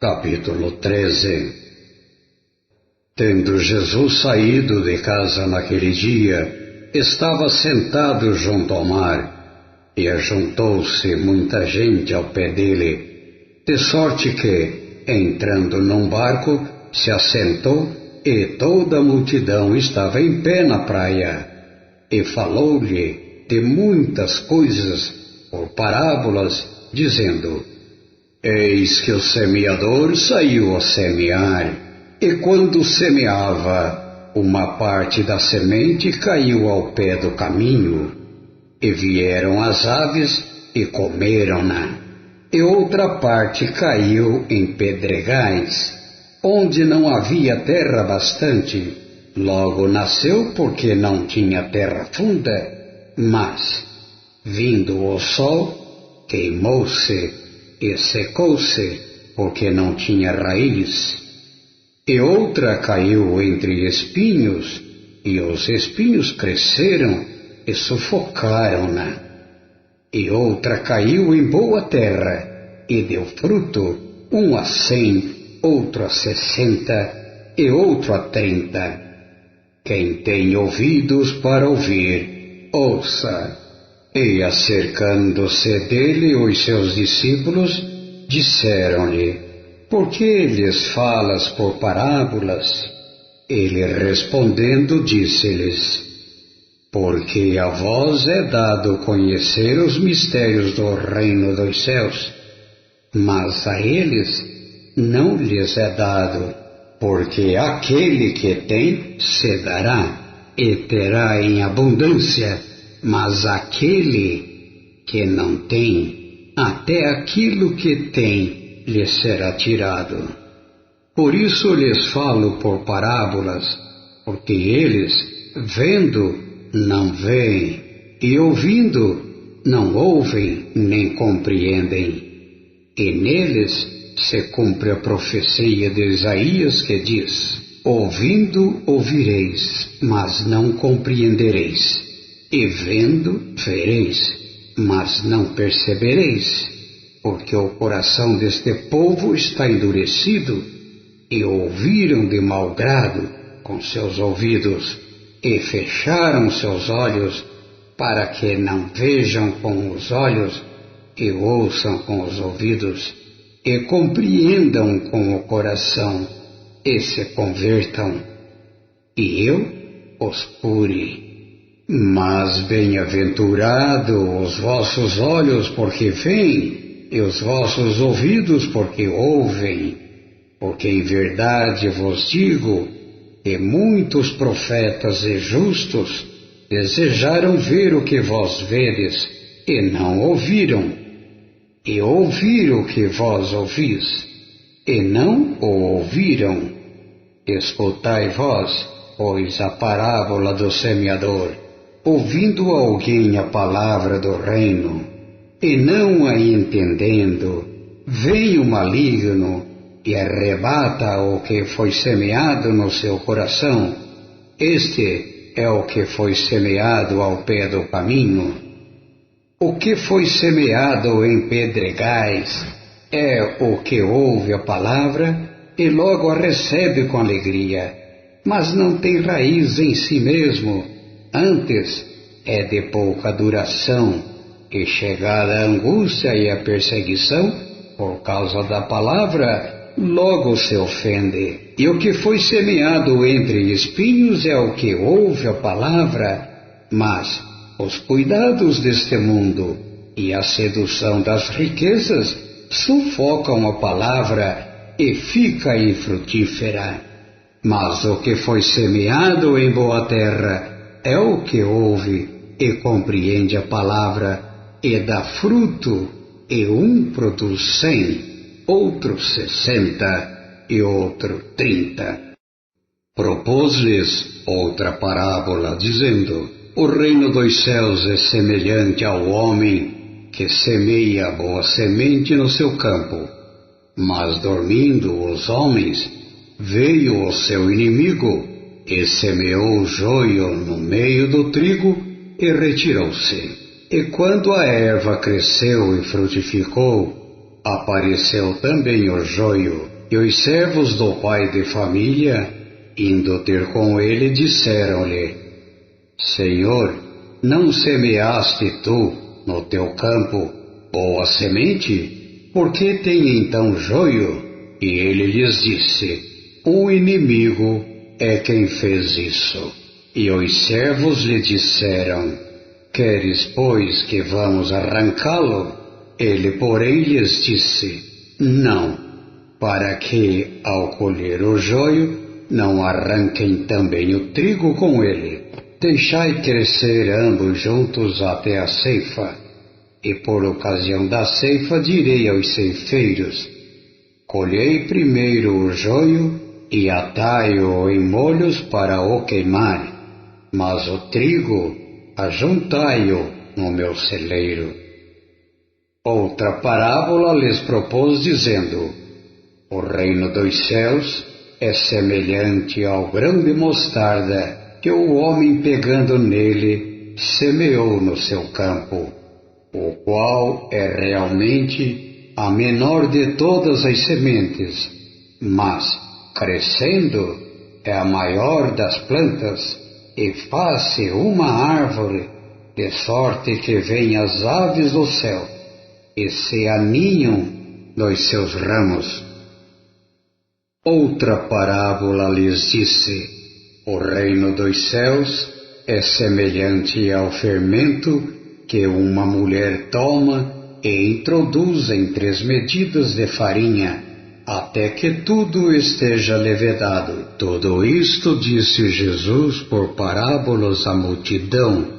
Capítulo 13. Tendo Jesus saído de casa naquele dia, estava sentado junto ao mar, e ajuntou-se muita gente ao pé dele, de sorte que, entrando num barco, se assentou, e toda a multidão estava em pé na praia, e falou-lhe de muitas coisas, por parábolas, dizendo: Eis que o semeador saiu a semear, e quando semeava, uma parte da semente caiu ao pé do caminho, e vieram as aves e comeram-na, e outra parte caiu em pedregais, onde não havia terra bastante, logo nasceu porque não tinha terra funda, mas, vindo o sol, queimou-se, e secou-se, porque não tinha raiz. E outra caiu entre espinhos, e os espinhos cresceram e sufocaram-na. E outra caiu em boa terra, e deu fruto, um a 100, outro a 60, e outro a 30. Quem tem ouvidos para ouvir, ouça. E acercando-se dele os seus discípulos, disseram-lhe: Por que lhes falas por parábolas? Ele respondendo disse-lhes: Porque a vós é dado conhecer os mistérios do reino dos céus, mas a eles não lhes é dado, porque aquele que tem se dará, e terá em abundância, mas aquele que não tem, até aquilo que tem lhe será tirado. Por isso lhes falo por parábolas, porque eles, vendo, não veem, e ouvindo, não ouvem nem compreendem. E neles se cumpre a profecia de Isaías que diz: Ouvindo ouvireis, mas não compreendereis. E vendo, vereis, mas não percebereis, porque o coração deste povo está endurecido, e ouviram de mau grado com seus ouvidos, e fecharam seus olhos, para que não vejam com os olhos, e ouçam com os ouvidos, e compreendam com o coração, e se convertam, e eu os cure. Mas bem-aventurado os vossos olhos porque veem, e os vossos ouvidos porque ouvem, porque em verdade vos digo que muitos profetas e justos desejaram ver o que vós vedes, e não ouviram, e ouvir o que vós ouvis, e não o ouviram. Escutai vós, pois, a parábola do semeador. Ouvindo alguém a palavra do reino, e não a entendendo, vem o maligno e arrebata o que foi semeado no seu coração. Este é o que foi semeado ao pé do caminho. O que foi semeado em pedregais é o que ouve a palavra e logo a recebe com alegria, mas não tem raiz em si mesmo. Antes é de pouca duração, e chegada a angústia e a perseguição, por causa da palavra, logo se ofende. E o que foi semeado entre espinhos é o que ouve a palavra, mas os cuidados deste mundo e a sedução das riquezas sufocam a palavra e fica infrutífera. Mas o que foi semeado em boa terra é o que ouve e compreende a palavra, e dá fruto, e um produz 100, outro 60, e outro 30. Propôs-lhes outra parábola, dizendo: O reino dos céus é semelhante ao homem que semeia a boa semente no seu campo. Mas dormindo os homens, veio o seu inimigo, e semeou o joio no meio do trigo, e retirou-se. E quando a erva cresceu e frutificou, apareceu também o joio, e os servos do pai de família, indo ter com ele, disseram-lhe: Senhor, não semeaste tu no teu campo boa semente? Por que tem então joio? E ele lhes disse: O inimigo é quem fez isso. E os servos lhe disseram: Queres, pois, que vamos arrancá-lo? Ele, porém, lhes disse: Não, para que, ao colher o joio, não arranquem também o trigo com ele. Deixai crescer ambos juntos até a ceifa. E por ocasião da ceifa direi aos ceifeiros: Colhei primeiro o joio e atai-o em molhos para o queimar, mas o trigo ajuntai-o no meu celeiro. Outra parábola lhes propôs, dizendo: O reino dos céus é semelhante ao grão de mostarda que o homem, pegando nele, semeou no seu campo, o qual é realmente a menor de todas as sementes, mas, crescendo, é a maior das plantas e faz-se uma árvore, de sorte que vêm as aves do céu e se aninham nos seus ramos. Outra parábola lhes disse: O reino dos céus é semelhante ao fermento que uma mulher toma e introduz em 3 medidas de farinha, até que tudo esteja levedado. Tudo isto disse Jesus por parábolas à multidão,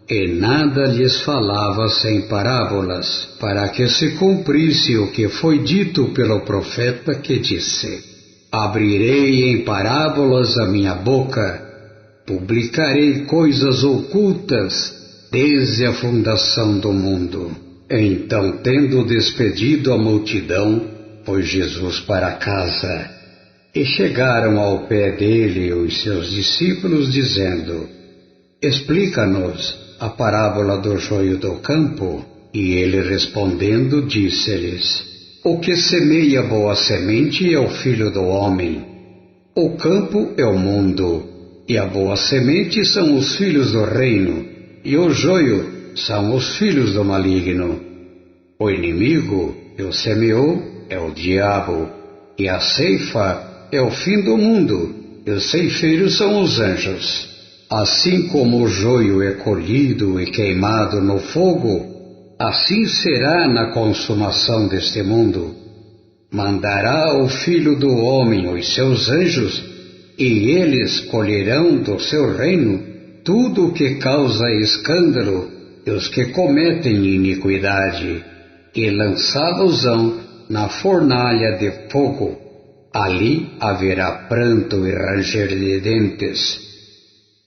e nada lhes falava sem parábolas, para que se cumprisse o que foi dito pelo profeta, que disse: Abrirei em parábolas a minha boca, publicarei coisas ocultas desde a fundação do mundo. Então, tendo despedido a multidão, foi Jesus para casa. E chegaram ao pé dele os seus discípulos, dizendo: Explica-nos a parábola do joio do campo. E ele, respondendo, disse-lhes: O que semeia boa semente é o Filho do Homem. O campo é o mundo, e a boa semente são os filhos do reino, e o joio são os filhos do maligno. O inimigo que o semeou é o diabo, e a ceifa é o fim do mundo, e os ceifeiros são os anjos. Assim como o joio é colhido e queimado no fogo, assim será na consumação deste mundo. Mandará o Filho do Homem os seus anjos, e eles colherão do seu reino tudo o que causa escândalo e os que cometem iniquidade, e lançá-los-ão na fornalha de fogo. Ali haverá pranto e ranger de dentes.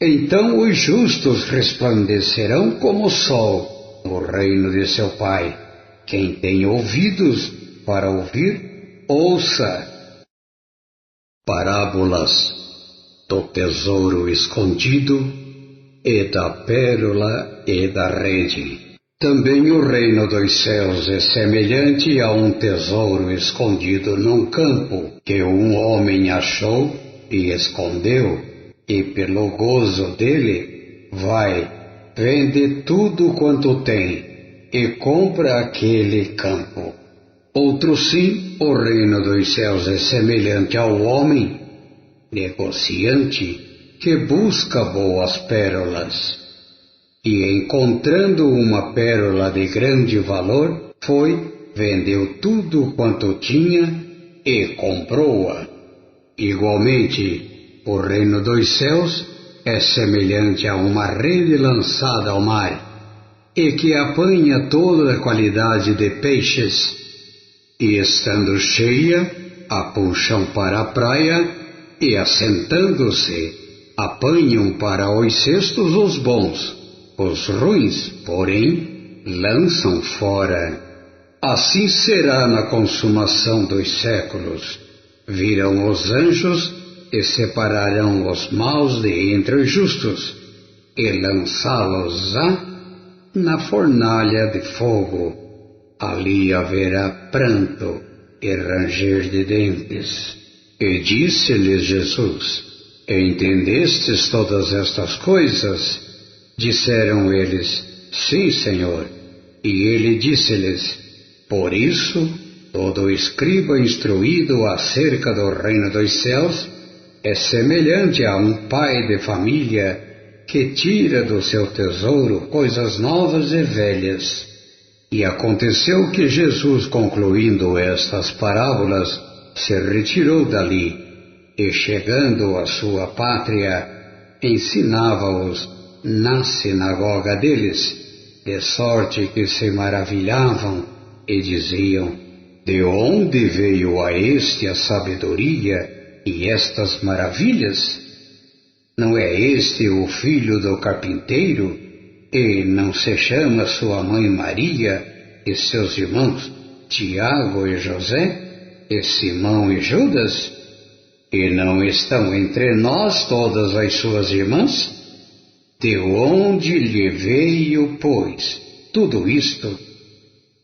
Então os justos resplandecerão como o sol no reino de seu Pai. Quem tem ouvidos para ouvir, ouça. Parábolas do tesouro escondido e da pérola e da rede. Também o reino dos céus é semelhante a um tesouro escondido num campo, que um homem achou e escondeu, e pelo gozo dele vai, vende tudo quanto tem, e compra aquele campo. Outro sim, o reino dos céus é semelhante ao homem negociante que busca boas pérolas. E encontrando uma pérola de grande valor, foi, vendeu tudo quanto tinha e comprou-a. Igualmente, o reino dos céus é semelhante a uma rede lançada ao mar, e que apanha toda a qualidade de peixes, e estando cheia, a puxam para a praia, e assentando-se, apanham para os cestos os bons, os ruins, porém, lançam fora. Assim será na consumação dos séculos. Virão os anjos e separarão os maus de entre os justos, e lançá-los-á na fornalha de fogo. ali haverá pranto e ranger de dentes. E disse-lhes Jesus: Entendestes todas estas coisas? Disseram eles: Sim, Senhor. E ele disse-lhes: Por isso, todo escriba instruído acerca do reino dos céus é semelhante a um pai de família que tira do seu tesouro coisas novas e velhas. E aconteceu que Jesus, concluindo estas parábolas, se retirou dali, e chegando à sua pátria, ensinava-os na sinagoga deles, de sorte que se maravilhavam e diziam: De onde veio a este a sabedoria e estas maravilhas? Não é este o filho do carpinteiro? E não se chama sua mãe Maria e seus irmãos Tiago e José, e Simão e Judas? E não estão entre nós todas as suas irmãs? De onde lhe veio, pois, tudo isto?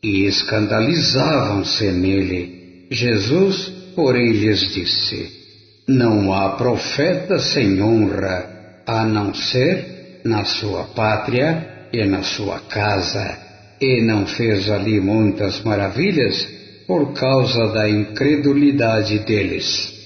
E escandalizavam-se nele. Jesus, porém, lhes disse: Não há profeta sem honra, a não ser na sua pátria e na sua casa. E não fez ali muitas maravilhas por causa da incredulidade deles.